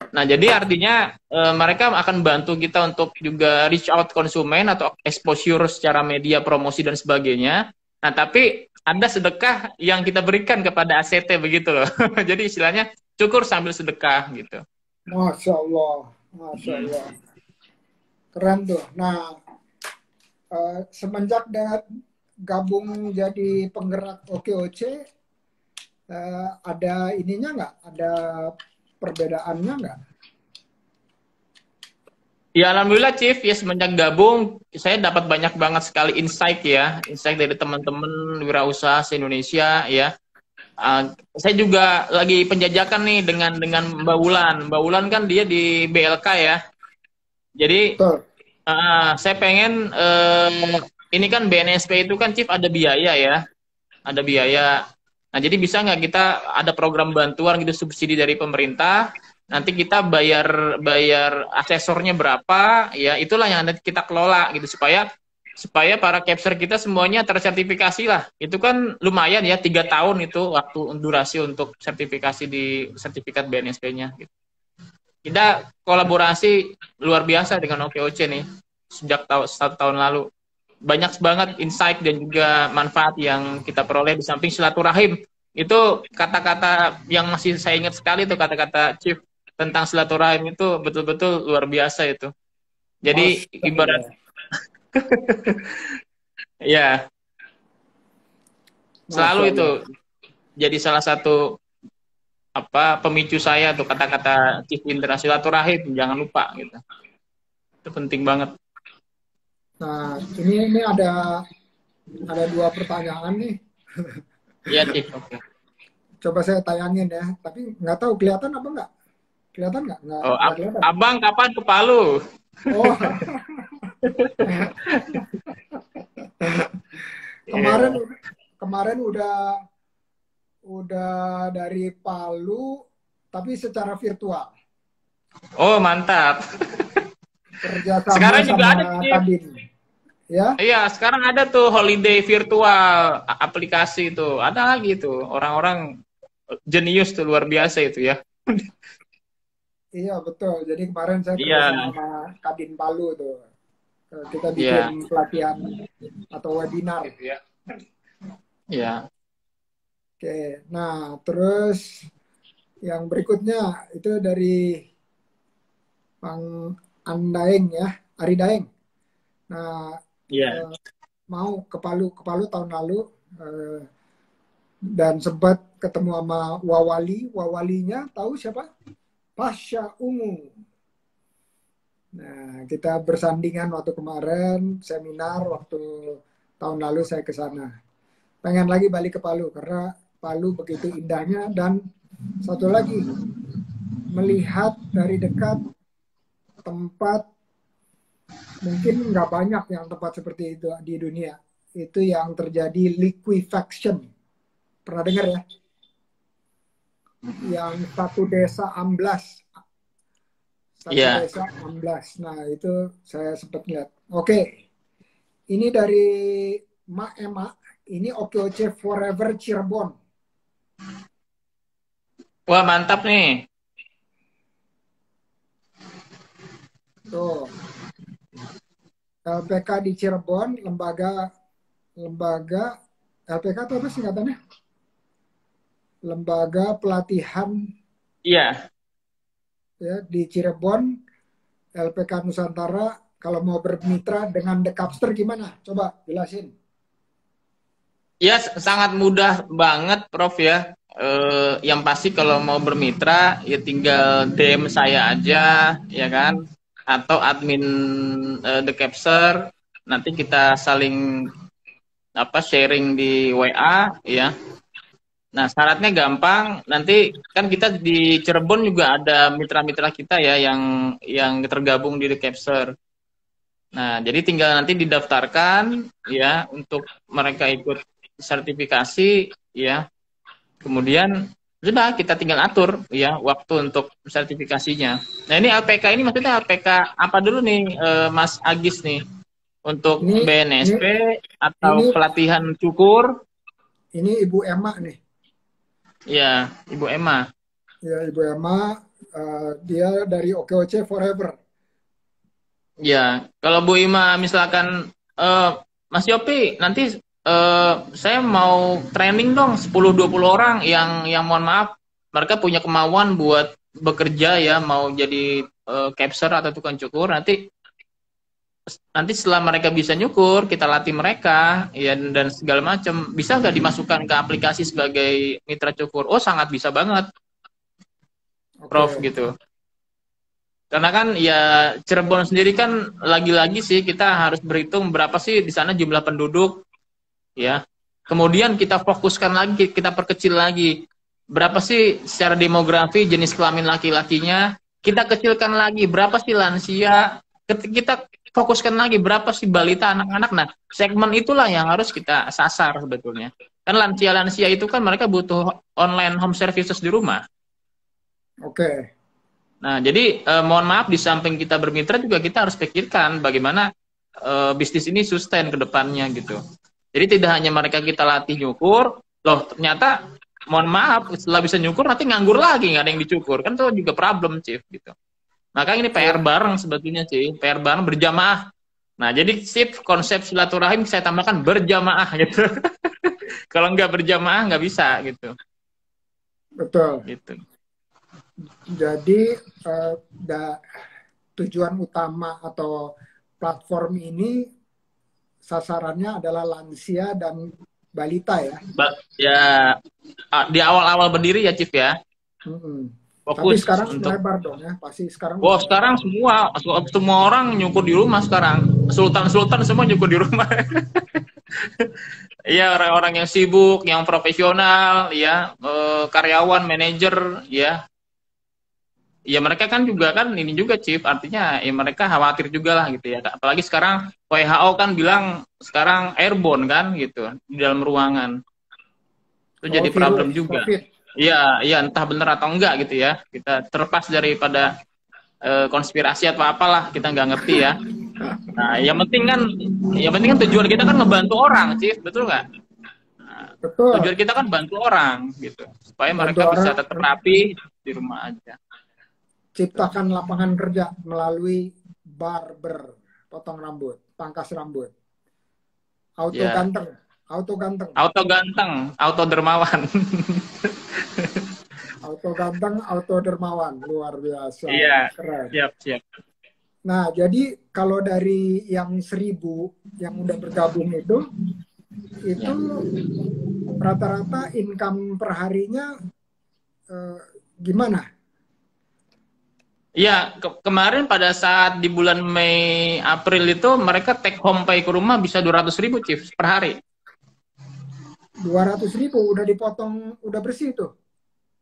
Nah, jadi artinya mereka akan bantu kita untuk juga reach out konsumen atau exposure secara media, promosi dan sebagainya. Nah, tapi ada sedekah yang kita berikan kepada ACT begitu loh. Jadi istilahnya cukur sambil sedekah gitu. Masya Allah. Masya Allah. Keren tuh. Nah, semenjak gabung jadi penggerak OKOC, ada ininya nggak? Ada perbedaannya nggak? Ya alhamdulillah Chief, ya semenjak gabung saya dapat banyak banget sekali insight ya, insight dari teman-teman wirausaha se-Indonesia ya. Saya juga lagi penjajakan nih dengan Mbak Wulan. Mbak Wulan kan dia di BLK ya. Jadi saya pengen ini kan BNSP itu kan Chief ada biaya ya, ada biaya. Nah jadi bisa nggak kita ada program bantuan gitu subsidi dari pemerintah? Nanti kita bayar asesornya berapa, ya itulah yang nanti kita kelola gitu supaya para capser kita semuanya tersertifikasi lah. Itu kan lumayan ya 3 tahun itu waktu durasi untuk sertifikasi di sertifikat BNSP-nya. Gitu. Kita kolaborasi luar biasa dengan OKOC nih sejak 1 tahun lalu. Banyak banget insight dan juga manfaat yang kita peroleh di samping silaturahim. Itu kata-kata yang masih saya ingat sekali tuh kata-kata Chief tentang silaturahim itu betul-betul luar biasa itu. Jadi ibarat ya selalu itu jadi salah satu pemicu saya tuh kata-kata Chief Indra, silaturahim jangan lupa gitu. Itu penting banget. Nah, ini ada 2 pertanyaan nih. Iya, Chief. Oke. Coba saya tayangin ya, tapi nggak tahu kelihatan apa nggak? Kelihatan nggak? Oh, Abang kapan ke Palu? Oh. Kemarin udah dari Palu, tapi secara virtual. Oh, mantap. Kerjasama sekarang juga sama ada Kadin. Ya? Iya, sekarang ada tuh holiday virtual aplikasi itu. Ada lagi tuh orang-orang jenius tuh luar biasa itu ya. Iya betul. Jadi kemarin saya kerjasama sama Kadin Palu tuh. Kita bikin pelatihan atau webinar. Iya. Oke. Nah terus yang berikutnya itu dari Bang Andaeng ya, Ari Daeng. Nah mau ke Palu tahun lalu dan sempat ketemu sama Wawalinya tahu siapa? Pasha Ungu. Nah, kita bersandingan waktu kemarin, seminar waktu tahun lalu saya ke sana. Pengen lagi balik ke Palu, karena Palu begitu indahnya. Dan satu lagi, melihat dari dekat tempat, mungkin nggak banyak yang tempat seperti itu di dunia. Itu yang terjadi liquefaction. Pernah dengar ya? Yang satu desa amblas Satu Iya. desa 16. Nah, itu saya sempat lihat. Oke, ini dari Mak Emak. Ini OKOC Forever Cirebon. Wah, mantap nih. Tuh, LPK di Cirebon, lembaga lembaga LPK itu apa singkatannya? Lembaga pelatihan Iya. ya di Cirebon, LPK Nusantara. Kalau mau bermitra dengan The Capster gimana? Coba jelasin. Ya, sangat mudah banget, Prof ya. Yang pasti kalau mau bermitra, ya tinggal DM saya aja, ya kan? Atau admin The Capser. Nanti kita saling sharing di WA, ya. Nah, syaratnya gampang. Nanti kan kita di Cirebon juga ada mitra-mitra kita ya yang tergabung di The Capser. Nah, jadi tinggal nanti didaftarkan ya untuk mereka ikut sertifikasi ya. Kemudian sudah kita tinggal atur ya waktu untuk sertifikasinya. Nah, ini LPK ini maksudnya LPK apa dulu nih Mas Agis nih? Untuk Ini ini BNSP ini atau pelatihan cukur? ini Ibu Emma nih. Ya, Ibu Emma. Ya, Ibu Emma, dia dari OKOC Forever. Ya, kalau Bu Ima misalkan Mas Yopi nanti saya mau training dong 10-20 orang yang mohon maaf mereka punya kemauan buat bekerja ya mau jadi capser atau tukang cukur nanti setelah mereka bisa nyukur kita latih mereka ya dan segala macam bisa nggak dimasukkan ke aplikasi sebagai mitra cukur? Oh sangat bisa banget Prof Oke. gitu. Karena kan ya Cirebon sendiri kan lagi-lagi sih kita harus berhitung berapa sih di sana jumlah penduduk ya. Kemudian kita fokuskan lagi, kita perkecil lagi. Berapa sih secara demografi jenis kelamin laki-lakinya? Kita kecilkan lagi berapa sih lansia? Kita fokuskan lagi berapa sih balita anak-anak. Nah, segmen itulah yang harus kita sasar sebetulnya. Kan lansia-lansia itu kan mereka butuh online home services di rumah. Oke. Nah, jadi mohon maaf di samping kita bermitra juga kita harus pikirkan bagaimana bisnis ini sustain ke depannya gitu. Jadi tidak hanya mereka kita latih nyukur, loh ternyata mohon maaf setelah bisa nyukur nanti nganggur lagi nggak ada yang dicukur kan itu juga problem Chief gitu. Maka ini PR Ya, bareng sebetulnya sih, PR bareng berjamaah. Nah, jadi Chief konsep silaturahim saya tambahkan berjamaah gitu. Kalau nggak berjamaah nggak bisa gitu. betul. Gitu. Jadi tujuan utama atau platform ini sasarannya adalah lansia dan balita ya. Ya di awal-awal berdiri ya Chief ya. Mm-mm. Tapi Fokus sekarang untuk melebar dong ya. Pasti sekarang wow, udah sekarang semua orang nyukur di rumah sekarang. Sultan-sultan semua nyukur di rumah. Iya, orang-orang yang sibuk, yang profesional, ya, karyawan, manajer, ya. Ya mereka kan juga kan ini juga Chief, artinya ya mereka khawatir juga lah gitu ya. Apalagi sekarang WHO kan bilang sekarang airborne kan gitu di dalam ruangan. Itu oh jadi virus problem juga. COVID. Iya, iya entah benar atau enggak gitu ya. Kita terlepas daripada konspirasi atau apalah kita nggak ngerti ya. Nah, yang penting kan tujuan kita kan ngebantu orang, Chief, betul nggak? Nah, tujuan Betul. kita kan bantu orang gitu, supaya Bantu mereka bisa orang tetap rapi di rumah aja. Tuh. ciptakan lapangan kerja melalui barber, potong rambut, pangkas rambut. Auto Ya, ganteng, auto ganteng, auto ganteng, auto dermawan. auto ganteng, auto dermawan, luar biasa, Iya, keren. siap, siap. Nah, jadi kalau dari yang 1.000 yang udah bergabung itu Ya. rata-rata income per harinya gimana? Iya, kemarin pada saat di bulan Mei April itu mereka take home pay ke rumah bisa 200.000 Chief per hari. 200.000 udah dipotong, udah bersih tuh.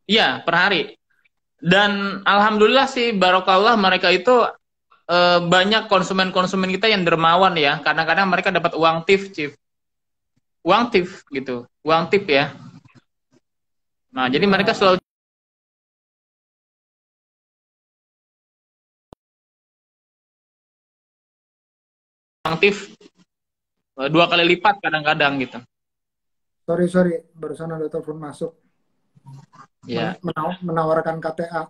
Iya, per hari. Dan alhamdulillah sih barokallah mereka itu banyak konsumen-konsumen kita yang dermawan ya. Kadang-kadang mereka dapat uang tip, Chief. Uang tip gitu. Uang tip ya. Nah, jadi mereka Wah, selalu aktif 2 kali lipat kadang-kadang gitu. Sorry, barusan ada telepon masuk. Ya. Menawarkan KTA.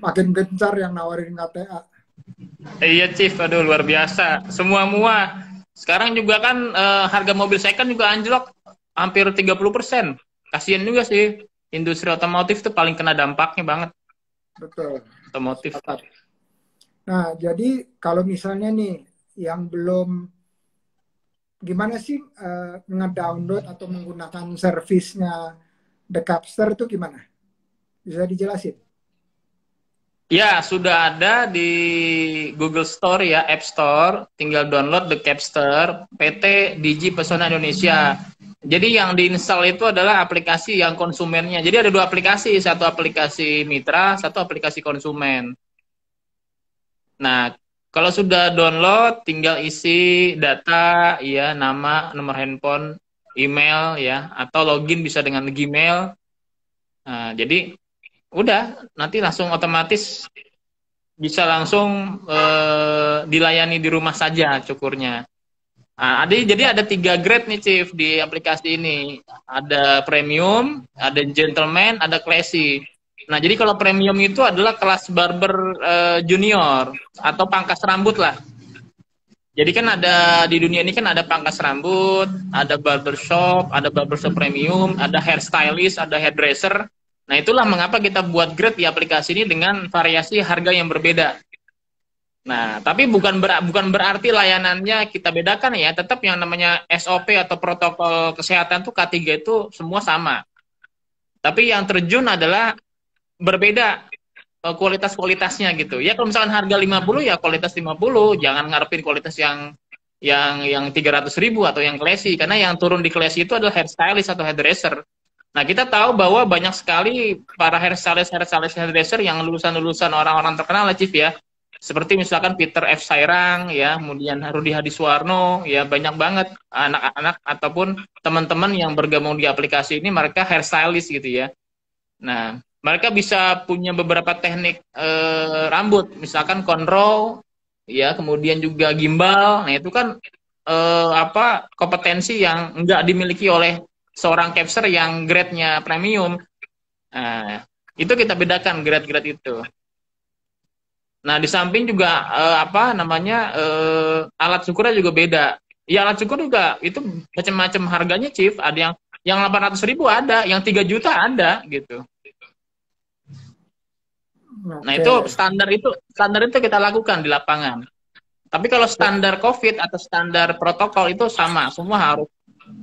makin gencar yang nawarin KTA. Iya Chief, aduh luar biasa. Semua mua. Sekarang juga kan harga mobil second juga anjlok hampir 30%. Kasian juga sih. Industri otomotif tuh paling kena dampaknya banget. Betul. Otomotif. Nah, jadi kalau misalnya nih yang belum, gimana sih ngedownload atau menggunakan servisnya The Capster itu gimana? Bisa dijelasin? Ya, sudah ada di Google Store ya, App Store. Tinggal download The Capster PT Digi Pesona Indonesia. Jadi yang diinstal itu adalah aplikasi yang konsumennya. Jadi ada 2 aplikasi, satu aplikasi mitra, satu aplikasi konsumen. Nah, kalau sudah download, tinggal isi data, ya, nama, nomor handphone, email, ya, atau login bisa dengan Gmail. Nah, jadi udah nanti langsung otomatis bisa langsung dilayani di rumah saja cukurnya. Nah, jadi ada 3 grade nih Chief di aplikasi ini. Ada premium, ada gentleman, ada classy. Nah, jadi kalau premium itu adalah kelas barber junior atau pangkas rambut lah. Jadi kan ada di dunia ini kan ada pangkas rambut, ada barbershop, ada barbershop premium, ada hairstylist, ada hairdresser. Nah, itulah mengapa kita buat grade di aplikasi ini dengan variasi harga yang berbeda. Nah, tapi bukan berarti layanannya kita bedakan ya, tetap yang namanya SOP atau protokol kesehatan tuh K3 itu semua sama. Tapi yang terjun adalah berbeda kualitas-kualitasnya gitu. Ya kalau misalkan harga 50 ya kualitas 50, jangan ngarepin kualitas yang 300.000 atau yang classy, karena yang turun di classy itu adalah hairstylist atau hairdresser. Nah, kita tahu bahwa banyak sekali para hairdresser yang lulusan-lulusan orang-orang terkenal lah, Chief ya. Seperti misalkan Peter F. Sairang, ya, kemudian Rudi Hadiswarno, ya, banyak banget anak-anak ataupun teman-teman yang bergabung di aplikasi ini, mereka hairstylist gitu ya. Nah, mereka bisa punya beberapa teknik rambut, misalkan cornrow, ya, kemudian juga gimbal. Nah, itu kan kompetensi yang nggak dimiliki oleh seorang capster yang grade-nya premium. Nah, itu kita bedakan grade-grade itu. Nah, di samping juga alat cukurnya juga beda. Ya, alat cukur juga itu macam-macam harganya, Chief. Ada yang 800.000 ada, yang 3 juta ada gitu. Nah, itu standar itu kita lakukan di lapangan. Tapi kalau standar COVID atau standar protokol itu sama, semua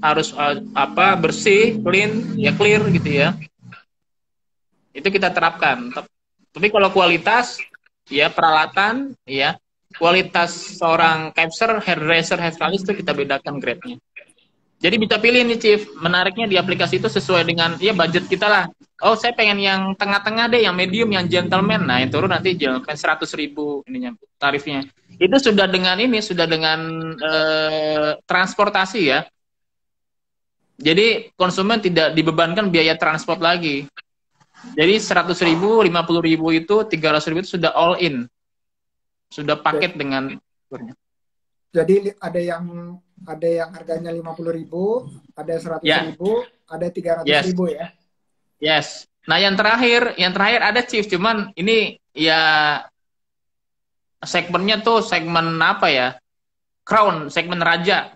harus bersih, clean, ya clear gitu ya. Itu kita terapkan. Tapi kalau kualitas, ya peralatan, ya kualitas seorang capster, hairdresser, hairstylist itu kita bedakan grade-nya. Jadi bisa pilih nih Chief, menariknya di aplikasi itu sesuai dengan ya budget kita lah. Oh, saya pengen yang tengah-tengah deh, yang medium, yang gentleman. Nah, yang turun nanti gentleman 100.000 ininya tarifnya. Itu sudah dengan transportasi ya. Jadi konsumen tidak dibebankan biaya transport lagi. Jadi 100.000, 50.000 itu, 300.000 itu sudah all in. Sudah paket dengan. Jadi ada yang harganya 50.000, ada 100.000, ada 300.000 ya. Yes. Nah, yang terakhir ada Chief, cuman ini ya segmennya tuh segmen apa ya? Crown, segmen raja.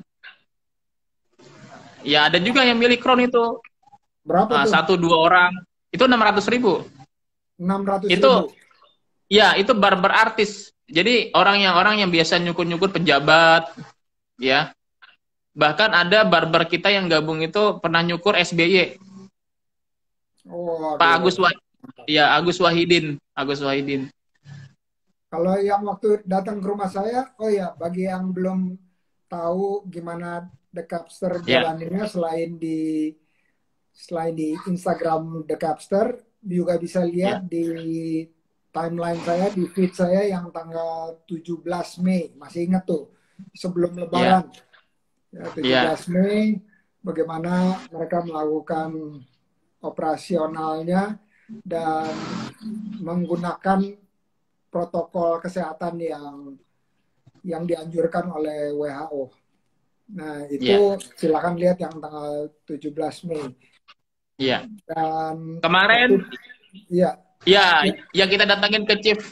Ya, ada juga yang milih crown itu. Berapa tuh? 1-2 orang. Itu 600.000. 600.000. Itu ya, itu barber artis. Jadi orang yang biasa nyukur-nyukur pejabat, ya. Bahkan ada barber kita yang gabung itu pernah nyukur SBY. Oh, Pak Agus Wahidin. Kalau yang waktu datang ke rumah saya, oh ya, bagi yang belum tahu gimana The Capster jalaninnya, selain di Instagram The Capster, juga bisa lihat di timeline saya, di feed saya yang tanggal 17 Mei. Masih ingat tuh, sebelum Lebaran. 17 Mei, bagaimana mereka melakukan operasionalnya dan menggunakan protokol kesehatan yang dianjurkan oleh WHO. Nah, itu silakan lihat yang tanggal 17 Mei. Iya. Dan kemarin iya. Ya, yang kita datangin ke Chief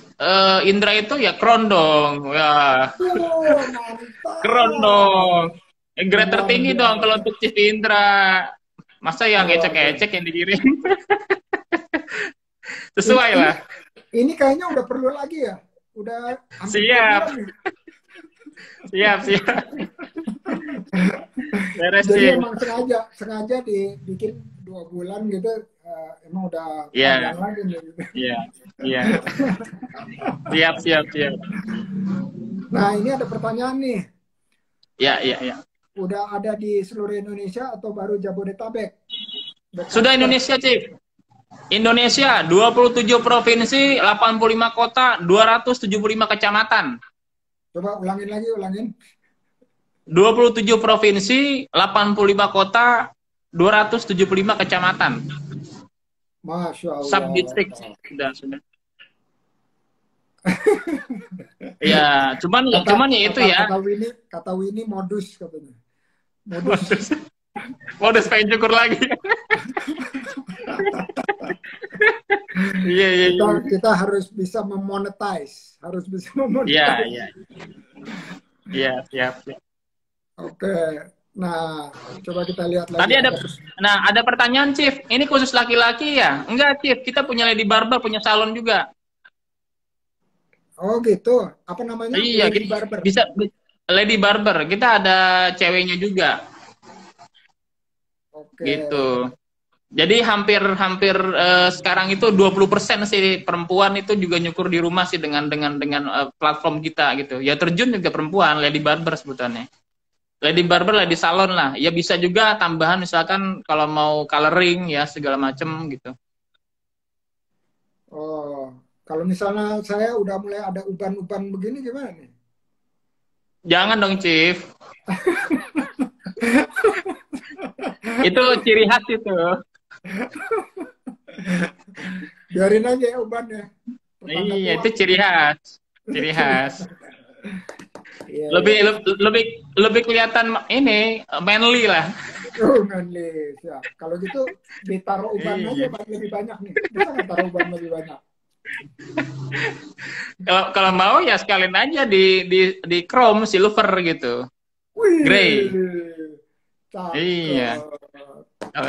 Indra itu ya keren dong. Ya. Mantap. Keren dong. Grade tertinggi dong kalau untuk Chief Indra. Masa yang ecek-ecek yang dikirim? Sesuai lah. Ini kayaknya udah perlu lagi ya? Udah siap. Siap. Beres. Jadi emang sengaja dibikin 2 bulan gitu, emang udah panjang lagi nih. Iya. Siap. Nah, ini ada pertanyaan nih. Iya. Udah ada di seluruh Indonesia atau baru Jabodetabek? Sudah Indonesia, Cip. Indonesia, 27 provinsi, 85 kota, 275 kecamatan. Coba ulangin. 27 provinsi, 85 kota, 275 kecamatan. Masya Allah. Subdistrik. Sudah. Ya, cuman ya itu ya. Kata Winnie modus katanya. Modus pengen cukur lagi. Iya. Kita harus bisa memonetize, Iya, siap. Oke. Nah, coba kita lihat lagi. Ada pertanyaan, Chief. Ini khusus laki-laki ya? Enggak, Chief. Kita punya Lady Barber, punya salon juga. Oh gitu. Apa namanya? Iya, Lady Barber. Bisa Lady Barber. Kita ada ceweknya juga. Oke. Gitu. Jadi hampir sekarang itu 20% sih perempuan itu juga nyukur di rumah sih dengan platform kita gitu. Ya terjun juga perempuan, Lady Barber sebutannya. Lady Barber, Lady Salon lah. Ya bisa juga tambahan misalkan kalau mau coloring ya segala macem gitu. Oh, kalau misalnya saya udah mulai ada uban-uban begini gimana nih? Jangan dong, Chief. Itu ciri khas itu. Biarin aja ya ubannya. Iya, itu ciri khas. Iya, lebih kelihatan ini manly lah. Oh, manly. Ya. Kalau gitu ditaruh uban aja lebih banyak nih. Bisa nggak taruh uban lebih banyak? Kalau mau ya sekalian aja di chrome silver gitu. Wih, grey. Cakep. Iya.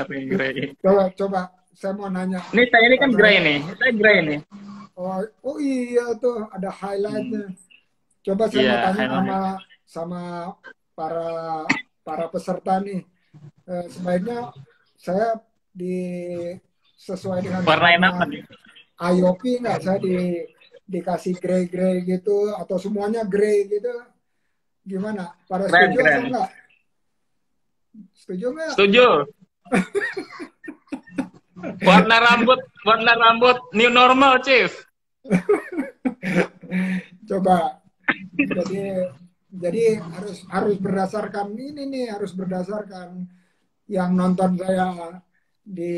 Grey. Coba saya mau nanya. Ini kan grey nih. Saya grey nih. Oh iya tuh ada highlightnya. Coba saya mau tanya sama para peserta nih. Sebaiknya saya sesuai dengan warnain apa nih? IOP nggak, saya dikasih grey gitu atau semuanya grey gitu, gimana? Pada setuju atau enggak? Setuju nggak? Setuju. warna rambut new normal, Chief. Coba. Jadi harus berdasarkan ini nih, harus berdasarkan yang nonton saya di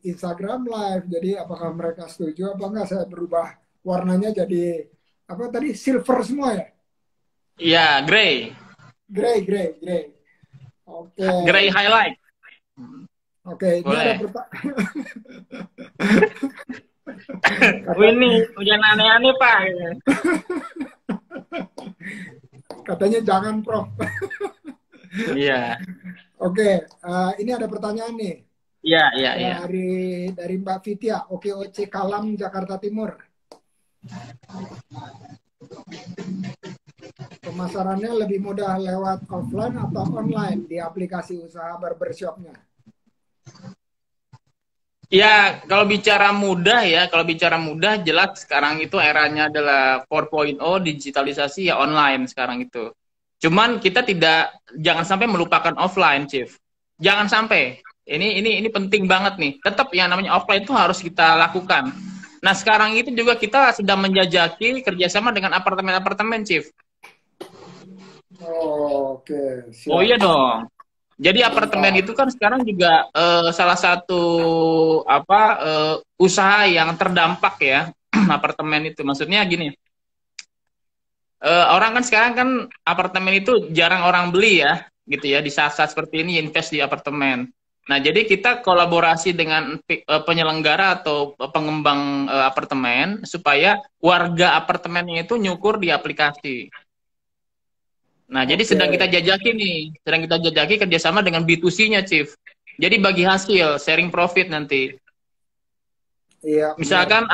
Instagram Live. Jadi apakah mereka setuju apa enggak saya berubah warnanya jadi apa tadi, silver semua ya? Iya, grey. Oke. Grey highlight. Oke, ini ada ini hujan aneh-aneh, Pak. Katanya jangan, Prof. Iya. Oke, ini ada pertanyaan nih. Iya. Dari Mbak Fitia, OKOC Kalam, Jakarta Timur. Pemasarannya lebih mudah lewat offline atau online di aplikasi usaha barbershopnya? Ya, kalau bicara mudah jelas sekarang itu eranya adalah 4.0, digitalisasi ya online sekarang itu. Cuman kita jangan sampai melupakan offline, Chief. Jangan sampai. Ini penting banget nih. Tetap yang namanya offline itu harus kita lakukan. Nah, sekarang itu juga kita sedang menjajaki kerjasama dengan apartemen-apartemen, Chief. Oh, oke. Siap. Oh iya dong. Jadi apartemen itu kan sekarang juga salah satu usaha yang terdampak ya. apartemen itu. Maksudnya gini, orang kan sekarang kan apartemen itu jarang orang beli ya, gitu ya. Di saat-saat seperti ini invest di apartemen. Nah, jadi kita kolaborasi dengan penyelenggara atau pengembang apartemen supaya warga apartemennya itu nyukur di aplikasi. Nah, jadi Oke. sedang kita jajaki nih, sedang kita jajaki kerjasama dengan B2C-nya, Chief. Jadi bagi hasil, sharing profit nanti. Iya, benar.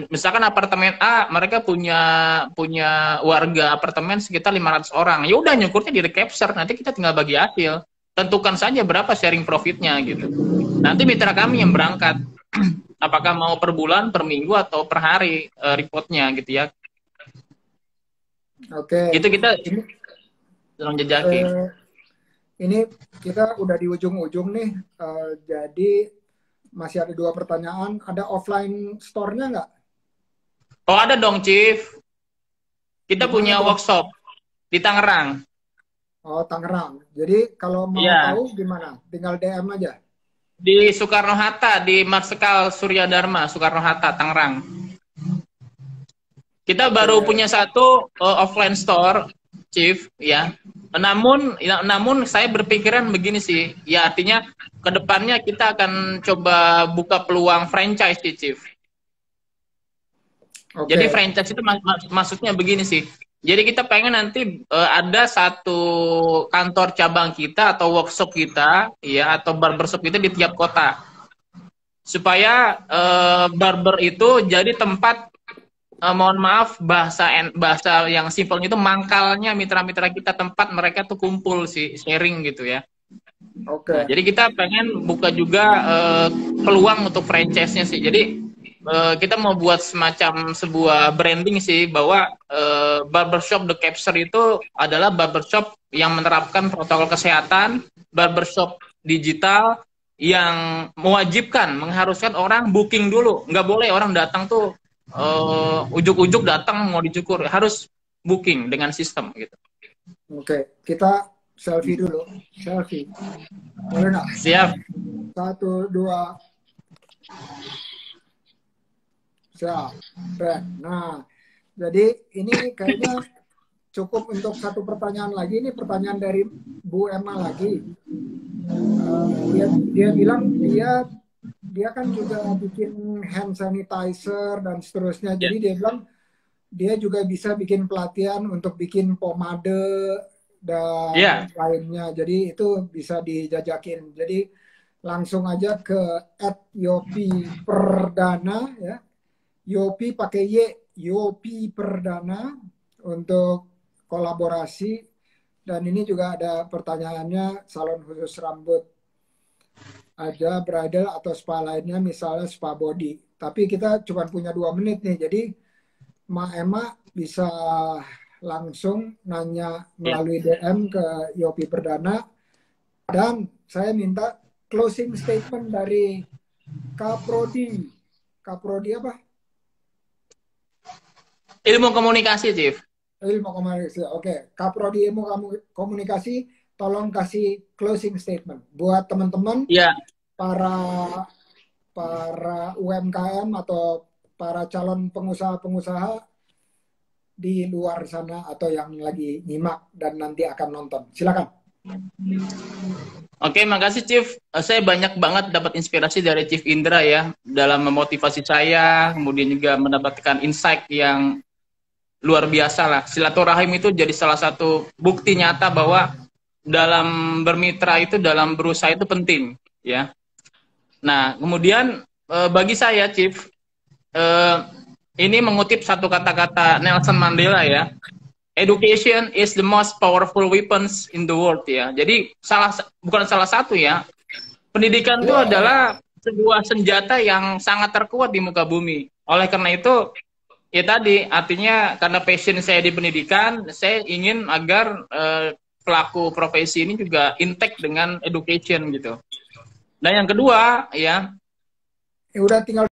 Misalkan apartemen A, mereka punya warga apartemen sekitar 500 orang. Ya udah nyukurnya di recapture, nanti kita tinggal bagi hasil. Tentukan saja berapa sharing profitnya gitu. Nanti mitra kami yang berangkat. Apakah mau per bulan, per minggu, atau per hari reportnya gitu ya. Oke. Itu kita Ini, sedang jajaki. ini kita udah di ujung-ujung nih. Jadi masih ada 2 pertanyaan. Ada offline store-nya nggak? Oh ada dong, Chief. Kita Di mana punya tuh? workshop di Tangerang. Oh, Tangerang. Jadi kalau mau Iya, tahu gimana? Tinggal DM aja. di Soekarno-Hatta, di Marsikal Surya Dharma, Soekarno-Hatta, Tangerang. Kita Oke. baru punya satu offline store, Chief, ya. Namun saya berpikiran begini sih, ya artinya kedepannya kita akan coba buka peluang franchise sih, Chief. Jadi Oke. franchise itu maksudnya begini sih. Jadi kita pengen nanti ada satu kantor cabang kita atau workshop kita, ya, atau barbershop kita di tiap kota, supaya barber itu jadi tempat, mohon maaf bahasa yang simpelnya itu mangkalnya mitra-mitra kita, tempat mereka tuh kumpul sih, sharing gitu ya. Nah, Oke. jadi kita pengen buka juga peluang untuk franchise-nya sih. Jadi kita mau buat semacam sebuah branding sih, bahwa barbershop The Capture itu adalah barbershop yang menerapkan protokol kesehatan, barbershop digital yang mewajibkan, mengharuskan orang booking dulu. Nggak boleh orang datang tuh ujuk-ujuk datang mau dicukur, harus booking dengan sistem gitu. Oke. Kita selfie dulu. Selfie. Boleh nggak? Siap. 1, 2. Siap. Keren. Nah, jadi ini kayaknya cukup untuk 1 pertanyaan lagi. Ini pertanyaan dari Bu Emma lagi. Dia bilang dia kan juga bikin hand sanitizer dan seterusnya. Jadi dia bilang dia juga bisa bikin pelatihan untuk bikin pomade dan lainnya. Jadi itu bisa dijajakin. Jadi langsung aja ke @yopi_perdana ya. Yopi pakai Y, Yopi Perdana untuk kolaborasi. Dan ini juga ada pertanyaannya, salon khusus rambut aja, bridal atau spa lainnya, misalnya spa body. Tapi kita cuma punya 2 menit nih, jadi Mak Emma bisa langsung nanya melalui DM ke Yopi Perdana. Dan saya minta closing statement dari Kaprodi. Kaprodi apa? Ilmu komunikasi, Chief. Ilmu komunikasi. Oke, Kaprodi Ilmu Komunikasi, tolong kasih closing statement buat teman-teman, para UMKM atau para calon pengusaha-pengusaha di luar sana atau yang lagi nyimak dan nanti akan nonton. Silakan. Oke, makasih Chief. Saya banyak banget dapat inspirasi dari Chief Indra ya, dalam memotivasi saya, kemudian juga mendapatkan insight yang luar biasa lah. Silaturahim itu jadi salah satu bukti nyata bahwa dalam bermitra itu, dalam berusaha itu penting ya. Nah, kemudian bagi saya Chief, ini mengutip satu kata-kata Nelson Mandela ya. Education is the most powerful weapons in the world ya. Jadi bukan salah satu ya. Pendidikan itu adalah sebuah senjata yang sangat terkuat di muka bumi. Oleh karena itu, ya tadi artinya karena passion saya di pendidikan, saya ingin agar pelaku profesi ini juga intact dengan education gitu. Dan yang kedua ya, udah tinggal